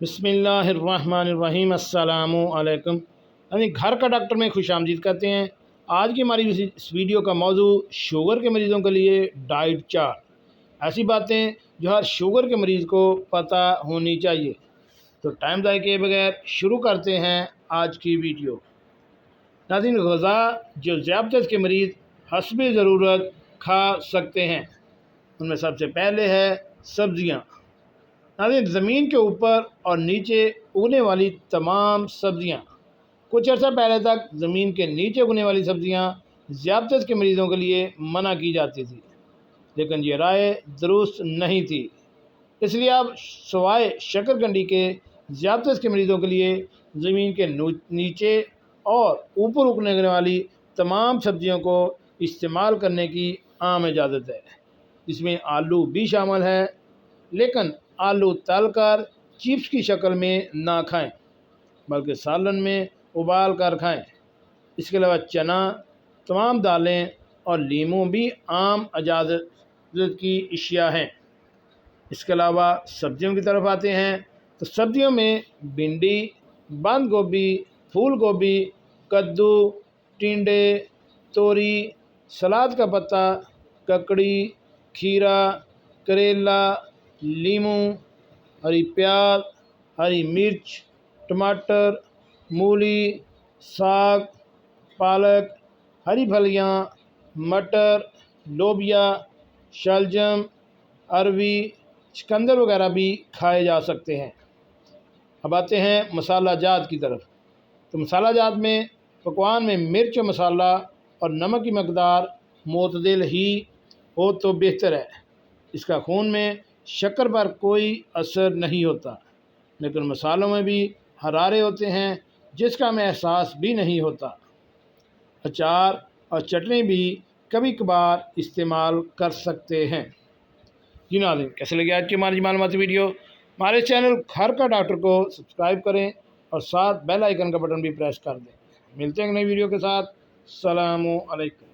بسم اللہ الرحمن الرحیم۔ السلام علیکم۔ گھر کا ڈاکٹر میں خوش آمدید کرتے ہیں۔ آج کی ہماری اس ویڈیو کا موضوع شوگر کے مریضوں کے لیے ڈائٹ چارٹ، ایسی باتیں جو ہر شوگر کے مریض کو پتہ ہونی چاہیے۔ تو ٹائم ضائع کیے بغیر شروع کرتے ہیں آج کی ویڈیو۔ ناظرین، غذا جو ذیابطیس کے مریض حسب ضرورت کھا سکتے ہیں، ان میں سب سے پہلے ہے سبزیاں۔ ناظرین، زمین کے اوپر اور نیچے اگنے والی تمام سبزیاں، کچھ عرصہ پہلے تک زمین کے نیچے اگنے والی سبزیاں ذیابطیس کے مریضوں کے لیے منع کی جاتی تھی، لیکن یہ رائے درست نہیں تھی۔ اس لیے اب سوائے شکرکنڈی کے ذیابطیس کے مریضوں کے لیے زمین کے نیچے اور اوپر اگنے والی تمام سبزیوں کو استعمال کرنے کی عام اجازت ہے، جس میں آلو بھی شامل ہے، لیکن آلو تل کر چپس کی شکل میں نہ کھائیں، بلکہ سالن میں ابال کر کھائیں۔ اس کے علاوہ چنا، تمام دالیں اور لیموں بھی عام اجازت کی اشیاء ہیں۔ اس کے علاوہ سبزیوں کی طرف آتے ہیں تو سبزیوں میں بھنڈی، بند گوبھی، پھول گوبھی، کدو، ٹنڈے، توری، سلاد کا پتا، ککڑی، کھیرا، کریلا، لیموں، ہری پیاز، ہری مرچ، ٹماٹر، مولی، ساگ، پالک، ہری پھلیاں، مٹر، لوبیا، شلجم، اروی، چقندر وغیرہ بھی کھائے جا سکتے ہیں۔ اب آتے ہیں مسالہ جات کی طرف۔ تو مسالہ جات میں پکوان میں مرچ مسالہ اور نمک کی مقدار معتدل ہی ہو تو بہتر ہے۔ اس کا خون میں شکر پر کوئی اثر نہیں ہوتا، لیکن مسالوں میں بھی حرارے ہوتے ہیں جس کا ہمیں احساس بھی نہیں ہوتا۔ اچار اور چٹنی بھی کبھی کبھار استعمال کر سکتے ہیں۔ جی ناظرین، کیسے لگے آج کی ہماری معلوماتی ویڈیو؟ ہمارے چینل گھر کا ڈاکٹر کو سبسکرائب کریں اور ساتھ بیل آئیکن کا بٹن بھی پریس کر دیں۔ ملتے ہیں نئی ویڈیو کے ساتھ۔ السلام علیکم۔